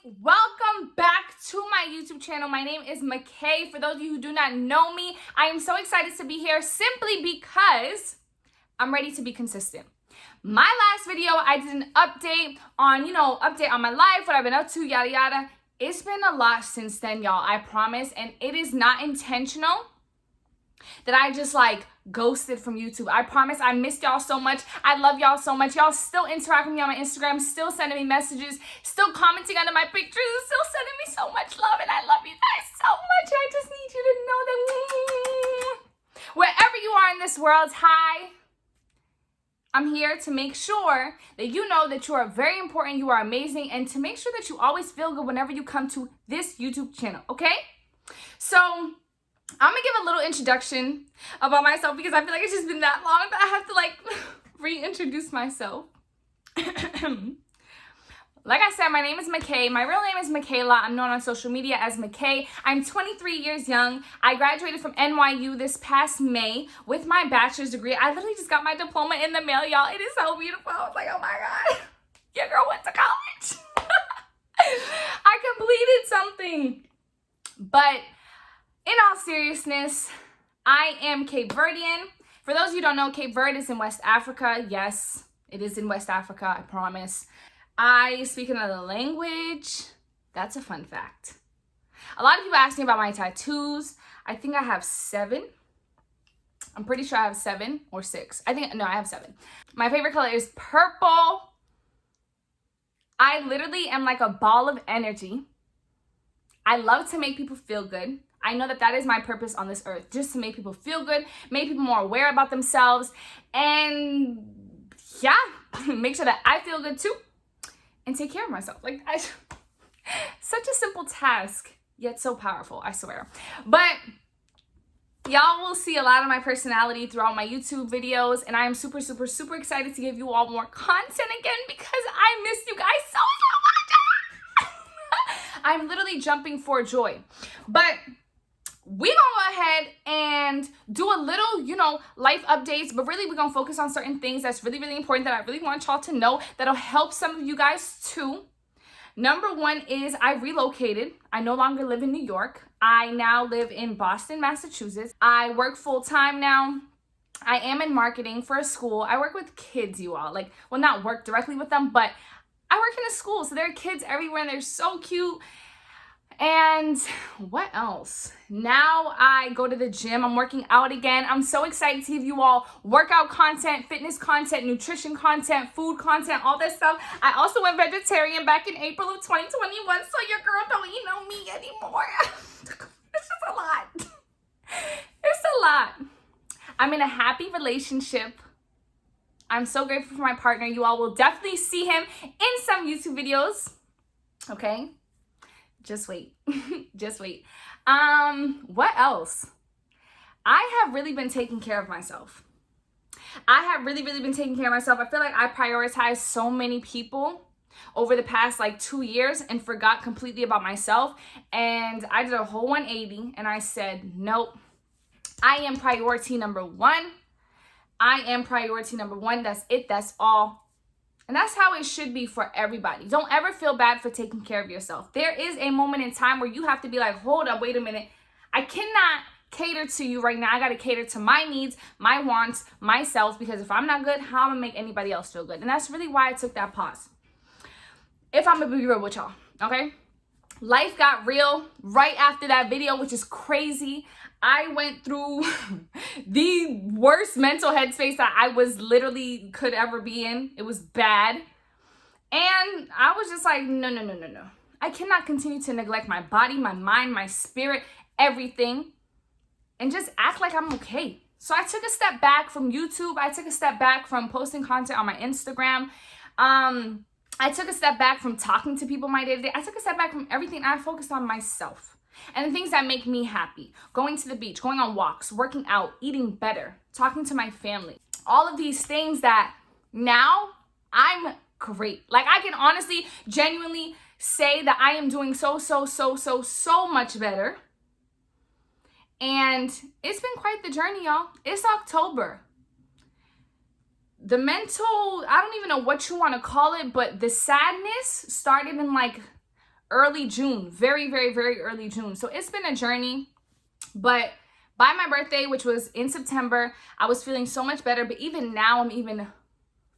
Welcome back to my YouTube channel. My name is Mickay. For those of you who do not know me, I am so excited to be here simply because I'm ready to be consistent. My last video, I did an update on my life, what I've been up to, yada yada. It's been a lot since then, y'all, I promise, and it is not intentional that I just ghosted from YouTube. I promise. I missed y'all so much. I love y'all so much. Y'all still interact with me on my Instagram, still sending me messages, still commenting under my pictures, still sending me so much love, and I love you guys so much. I just need you to know that wherever you are in this world, hi. I'm here to make sure that you know that you are very important, you are amazing, and to make sure that you always feel good whenever you come to this YouTube channel, okay? So I'm gonna give a little introduction about myself because I feel like it's just been that long that I have to reintroduce myself. Like I said, my name is Mickay. My real name is Michaela. I'm known on social media as Mickay. I'm 23 years young. I graduated from NYU this past May with my bachelor's degree. I literally just got my diploma in the mail, y'all. It is so beautiful. I was like, oh my God, your girl went to college. I completed something. But in all seriousness, I am Cape Verdean. For those of you who don't know, Cape Verde is in West Africa. Yes, it is in West Africa, I promise. I speak another language. That's a fun fact. A lot of people ask me about my tattoos. I think I have 7. I'm pretty sure I have 7 or 6. I have 7. My favorite color is purple. I literally am like a ball of energy. I love to make people feel good. I know that is my purpose on this earth, just to make people feel good, make people more aware about themselves, and yeah, make sure that I feel good too, and take care of myself. Such a simple task, yet so powerful, I swear. But y'all will see a lot of my personality throughout my YouTube videos, and I am super, super, super excited to give you all more content again because I miss you guys so much. I'm literally jumping for joy. But we're gonna go ahead and do a little, life updates, but really we're gonna focus on certain things that's really, really important that I really want y'all to know that'll help some of you guys too. Number 1 is I relocated. I no longer live in New York. I now live in Boston, Massachusetts. I work full-time now. I am in marketing for a school. I work with kids, you all. Not work directly with them, but I work in a school, so there are kids everywhere and they're so cute. And what else? Now I go to the gym. I'm working out again. I'm so excited to give you all workout content, fitness content, nutrition content, food content, all that stuff. I also went vegetarian back in April of 2021, so your girl don't eat no meat anymore. It's just a lot. It's a lot. I'm in a happy relationship. I'm so grateful for my partner. You all will definitely see him in some YouTube videos. Okay? Just wait. Just wait. What else? I have really been taking care of myself. I have really, really been taking care of myself. I feel like I prioritized so many people over the past 2 years and forgot completely about myself. And I did a whole 180 and I said, nope, I am priority number 1. I am priority number 1. That's it. That's all. And that's how it should be for everybody. Don't ever feel bad for taking care of yourself. There is a moment in time where you have to be like, hold up, wait a minute. I cannot cater to you right now. I got to cater to my needs, my wants, myself, because if I'm not good, how am I going to make anybody else feel good? And that's really why I took that pause. If I'm going to be real with y'all, okay? Life got real right after that video, which is crazy. I went through the worst mental headspace that I could ever be in. It was bad. And I was just like, no. I cannot continue to neglect my body, my mind, my spirit, everything, and just act like I'm okay. So I took a step back from YouTube. I took a step back from posting content on my Instagram. I took a step back from talking to people my day-to-day. I took a step back from everything. I focused on myself and the things that make me happy. Going to the beach, going on walks, working out, eating better, talking to my family. All of these things that now I'm great. I can honestly, genuinely say that I am doing so much better. And it's been quite the journey, y'all. It's October. the mental, I don't even know what you want to call it, but the sadness started in like early June, very, very, very early June. So it's been a journey, but by my birthday, which was in September, I was feeling so much better. But even now, I'm even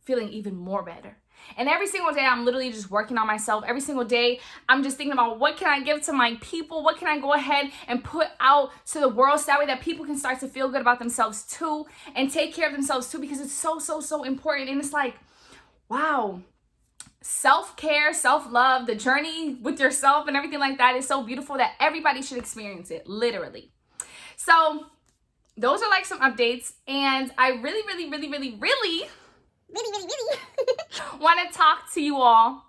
feeling even more better. And every single day, I'm literally just working on myself. Every single day, I'm just thinking about what can I give to my people? What can I go ahead and put out to the world so that way that people can start to feel good about themselves too and take care of themselves too, because it's so, so, so important. And it's like, wow, self-care, self-love, the journey with yourself and everything like that is so beautiful that everybody should experience it, literally. So those are like some updates. And I really want to talk to you all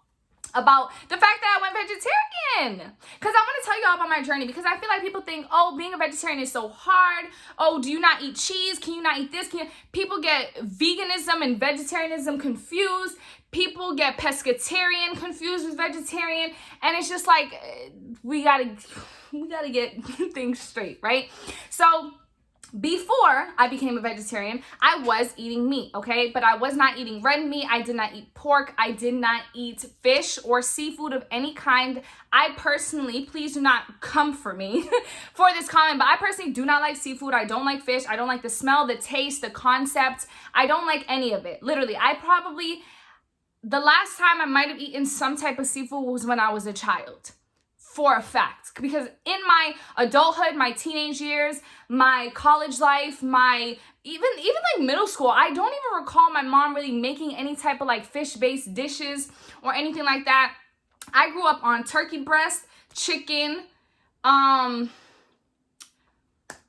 about the fact that I went vegetarian, because I want to tell you all about my journey, because I feel like people think, oh, being a vegetarian is so hard. Oh, do you not eat cheese? Can you not eat this? People get veganism and vegetarianism confused. People get pescatarian confused with vegetarian, and it's just like we gotta get things straight, right? So before I became a vegetarian, I was eating meat, okay? But I was not eating red meat. I did not eat pork. I did not eat fish or seafood of any kind. I personally, please do not come for me for this comment, but I personally do not like seafood. I don't like fish. I don't like the smell, the taste, the concept. I don't like any of it. Literally, the last time I might have eaten some type of seafood was when I was a child. For a fact, because in my adulthood, my teenage years, my college life, my even like middle school, I don't even recall my mom really making any type of like fish-based dishes or anything like that. I grew up on turkey breast, chicken.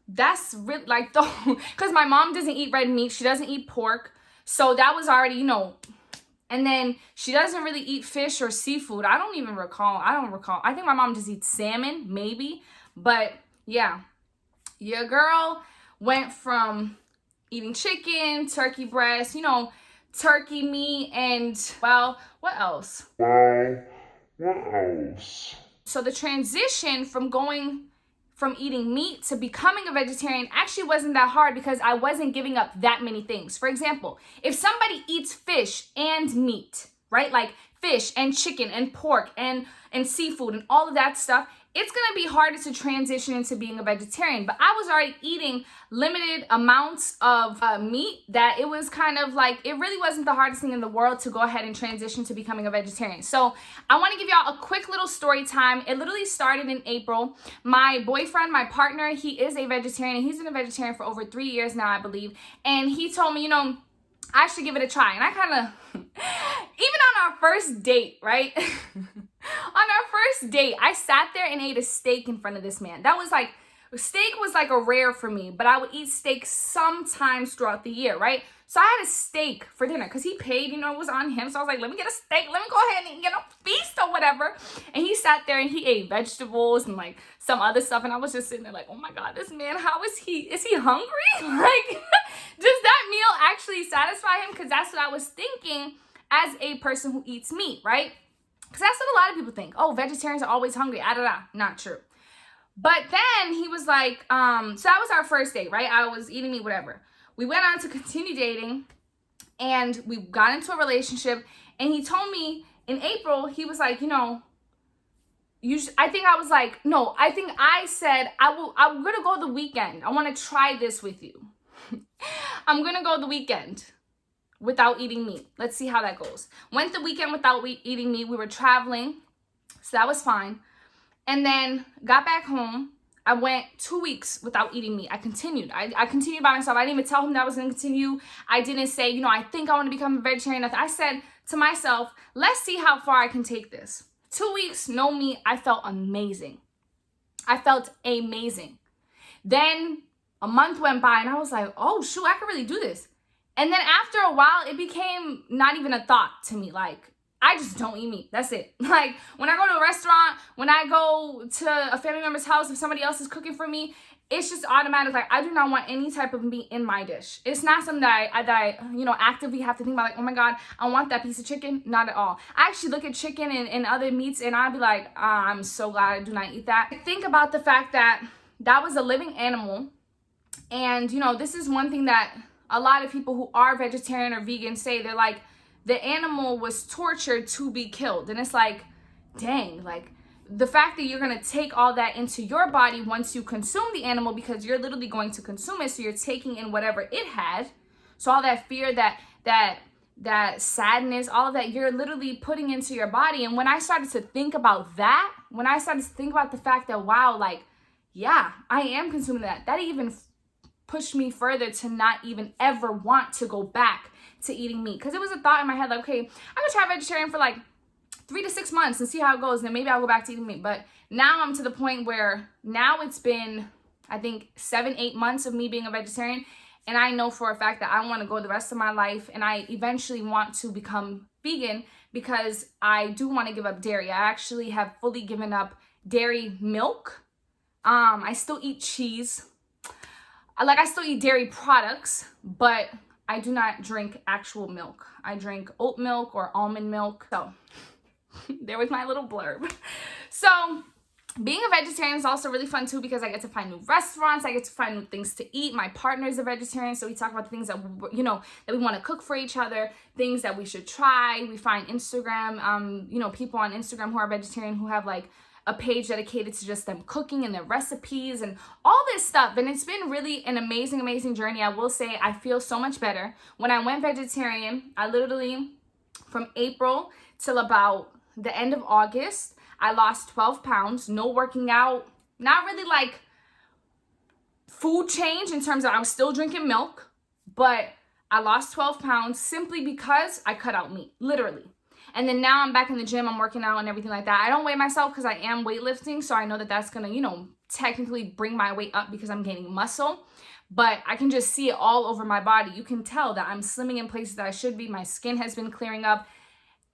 That's really like because my mom doesn't eat red meat, she doesn't eat pork, so that was already, you know. And then she doesn't really eat fish or seafood. I don't recall. I think my mom just eats salmon, maybe. But yeah, your girl went from eating chicken, turkey breast, you know, turkey meat, and well, what else? So the transition from going from eating meat to becoming a vegetarian actually wasn't that hard, because I wasn't giving up that many things. For example, if somebody eats fish and meat, right? Like fish and chicken and pork and seafood and all of that stuff, it's going to be harder to transition into being a vegetarian. But I was already eating limited amounts of meat, that it was kind of like, it really wasn't the hardest thing in the world to go ahead and transition to becoming a vegetarian. So I want to give y'all a quick little story time. It literally started in April. My boyfriend, my partner, he is a vegetarian, and he's been a vegetarian for over 3 years now, I believe. And he told me, you know, I should give it a try. And I kind of, even on our first date, right? On our first date, I sat there and ate a steak in front of this man. That was like, steak was like a rare for me, but I would eat steak sometimes throughout the year, right? So I had a steak for dinner because he paid, you know, it was on him. So I was like, let me get a steak. Let me go ahead and get a feast or whatever. And he sat there and he ate vegetables and like some other stuff. And I was just sitting there like, oh my God, this man, how is he? Is he hungry? Like, does that meal actually satisfy him? Because that's what I was thinking as a person who eats meat, right? Because that's what a lot of people think. Oh, vegetarians are always hungry. Not true. But then he was like, so that was our first date, right? I was eating meat, whatever. We went on to continue dating, and we got into a relationship. And he told me in April, he was like, you know, I think I said, I'm going to go the weekend. I want to try this with you. I'm going to go the weekend without eating meat. Let's see how that goes. Went the weekend without eating meat. We were traveling, so that was fine. And then got back home. I went 2 weeks without eating meat. I continued. I continued by myself. I didn't even tell him that I was going to continue. I didn't say, you know, I think I want to become a vegetarian. Nothing. I said to myself, let's see how far I can take this. 2 weeks, no meat. I felt amazing. Then a month went by and I was like, oh, shoot, I could really do this. And then after a while, it became not even a thought to me. Like, I just don't eat meat. That's it. Like, when I go to a restaurant, when I go to a family member's house, if somebody else is cooking for me, it's just automatic. Like, I do not want any type of meat in my dish. It's not something that I you know, actively have to think about, like, oh my God, I want that piece of chicken. Not at all. I actually look at chicken and other meats and I'd be like, I'm so glad I do not eat that. I think about the fact that that was a living animal. And, you know, this is one thing that a lot of people who are vegetarian or vegan say. They're like, the animal was tortured to be killed. And it's like, dang, like, the fact that you're going to take all that into your body once you consume the animal, because you're literally going to consume it, so you're taking in whatever it had. So all that fear, that sadness, all of that, you're literally putting into your body. And when I started to think about that, when I started to think about the fact that, wow, like, yeah, I am consuming that even pushed me further to not even ever want to go back to eating meat. Because it was a thought in my head, like, okay, I'm gonna try vegetarian for like 3 to 6 months and see how it goes, and then maybe I'll go back to eating meat. But now I'm to the point where now it's been, I think, 7-8 months of me being a vegetarian, and I know for a fact that I want to go the rest of my life, and I eventually want to become vegan because I do want to give up dairy. I actually have fully given up dairy milk. I still eat cheese. I still eat dairy products, but I do not drink actual milk. I drink oat milk or almond milk. So there was my little blurb. So being a vegetarian is also really fun too, because I get to find new restaurants. I get to find new things to eat. My partner is a vegetarian, so we talk about the things that that we want to cook for each other, things that we should try. We find Instagram, people on Instagram who are vegetarian who have like a page dedicated to just them cooking and their recipes and all this stuff. And it's been really an amazing, amazing journey. I will say I feel so much better. When I went vegetarian, I literally, from April till about the end of August, I lost 12 pounds, no working out, not really like food change in terms of I was still drinking milk, but I lost 12 pounds simply because I cut out meat, literally. And then now I'm back in the gym, I'm working out and everything like that. I don't weigh myself because I am weightlifting, so I know that that's going to, technically bring my weight up because I'm gaining muscle. But I can just see it all over my body. You can tell that I'm slimming in places that I should be. My skin has been clearing up.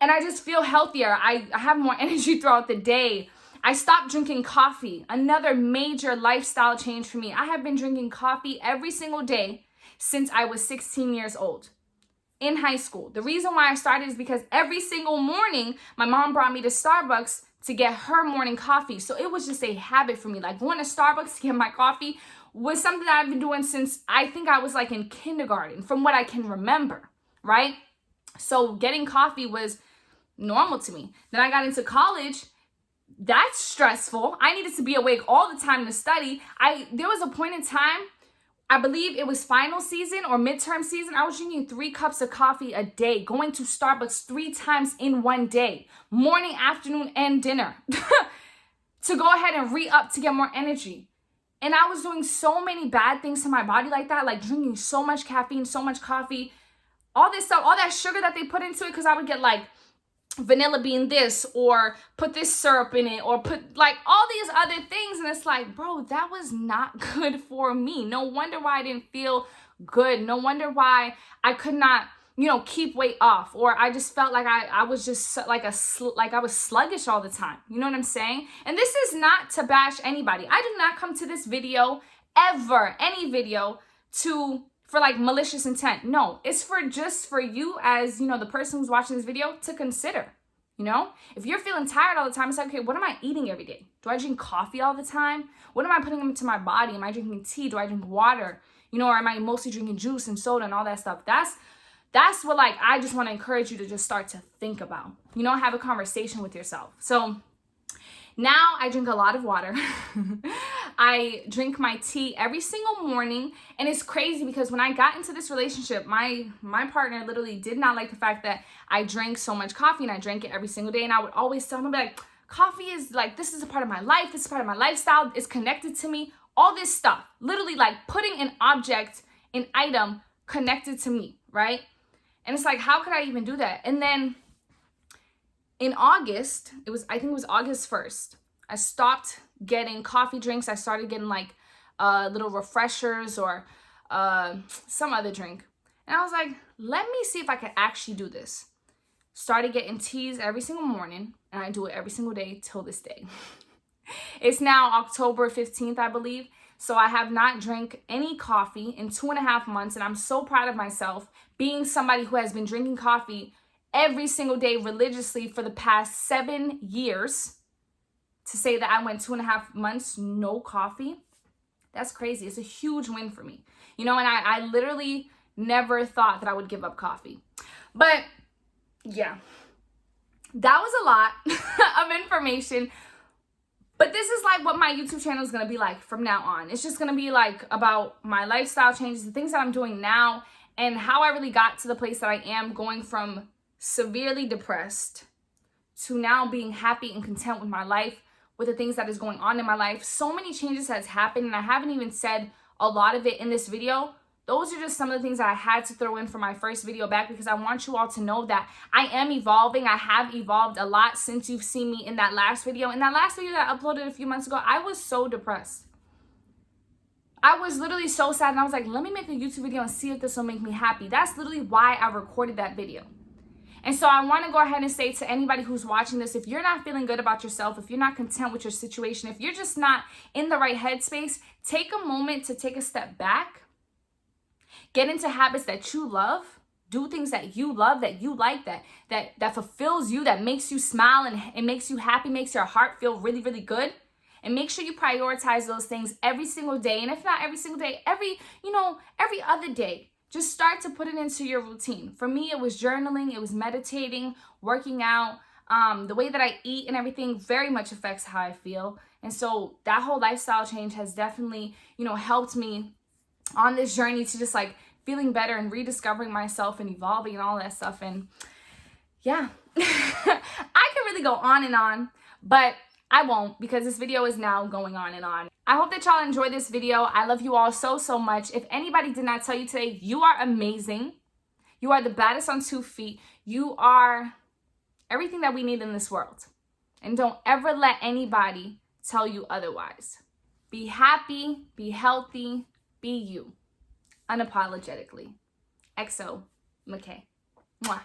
And I just feel healthier. I have more energy throughout the day. I stopped drinking coffee. Another major lifestyle change for me. I have been drinking coffee every single day since I was 16 years old. In high school. The reason why I started is because every single morning, my mom brought me to Starbucks to get her morning coffee. So it was just a habit for me. Like going to Starbucks to get my coffee was something that I've been doing since I think I was like in kindergarten, from what I can remember, right? So getting coffee was normal to me. Then I got into college. That's stressful. I needed to be awake all the time to study. There was a point in time, I believe it was final season or midterm season, I was drinking 3 cups of coffee a day, going to Starbucks 3 times in one day, morning, afternoon, and dinner, to go ahead and re-up to get more energy. And I was doing so many bad things to my body like that, like drinking so much caffeine, so much coffee, all this stuff, all that sugar that they put into it, because I would get like vanilla bean this, or put this syrup in it, or put like all these other things. And it's like, bro, that was not good for me. No wonder why I didn't feel good. No wonder why I could not, keep weight off, or I just felt like I was just like I was sluggish all the time. You know what I'm saying? And this is not to bash anybody. I did not come to this video ever, any video, for like malicious intent. No, it's just for you as, the person who's watching this video to consider, if you're feeling tired all the time, it's like, okay, what am I eating every day? Do I drink coffee all the time? What am I putting into my body? Am I drinking tea? Do I drink water? Or am I mostly drinking juice and soda and all that stuff? That's what I just want to encourage you to just start to think about, have a conversation with yourself. So now I drink a lot of water. I drink my tea every single morning. And it's crazy because when I got into this relationship, my partner literally did not like the fact that I drank so much coffee, and I drank it every single day. And I would always tell him, like, coffee is like, this is a part of my life. This is part of my lifestyle. It's connected to me. All this stuff, literally like putting an object, an item connected to me, right? And it's like, how could I even do that? And then in August, I think it was August 1st, I stopped getting coffee drinks. I started getting like little refreshers or some other drink. And I was like, let me see if I could actually do this. Started getting teas every single morning, and I do it every single day till this day. It's now October 15th, I believe. So I have not drank any coffee in 2.5 months, and I'm so proud of myself being somebody who has been drinking coffee every single day religiously for the past 7 years. To say that I went 2.5 months no coffee, that's crazy. It's a huge win for me. And I literally never thought that I would give up coffee. But yeah, that was a lot of information. But this is like what my YouTube channel is going to be like from now on. It's just going to be like about my lifestyle changes, the things that I'm doing now, and how I really got to the place that I am, going from severely depressed to now being happy and content with my life, with the things that is going on in my life. So many changes has happened, and I haven't even said a lot of it in this video. Those are just some of the things that I had to throw in for my first video back, because I want you all to know that I am evolving. I have evolved a lot since you've seen me in that last video. In that last video that I uploaded a few months ago, I was so depressed. I was literally so sad, and I was like, let me make a YouTube video and see if this will make me happy. That's literally why I recorded that video. And so I want to go ahead and say to anybody who's watching this, if you're not feeling good about yourself, if you're not content with your situation, if you're just not in the right headspace, take a moment to take a step back. Get into habits that you love. Do things that you love, that you like, that fulfills you, that makes you smile and it makes you happy, makes your heart feel really, really good. And make sure you prioritize those things every single day. And if not every single day, every other day. Just start to put it into your routine. For me, it was journaling, it was meditating, working out. The way that I eat and everything very much affects how I feel. And so that whole lifestyle change has definitely, helped me on this journey to just like feeling better and rediscovering myself and evolving and all that stuff. And yeah, I could really go on and on, but I won't, because this video is now going on and on. I hope that y'all enjoyed this video. I love you all so, so much. If anybody did not tell you today, you are amazing. You are the baddest on 2 feet. You are everything that we need in this world. And don't ever let anybody tell you otherwise. Be happy, be healthy, be you, unapologetically. XO, Mickay. Mwah.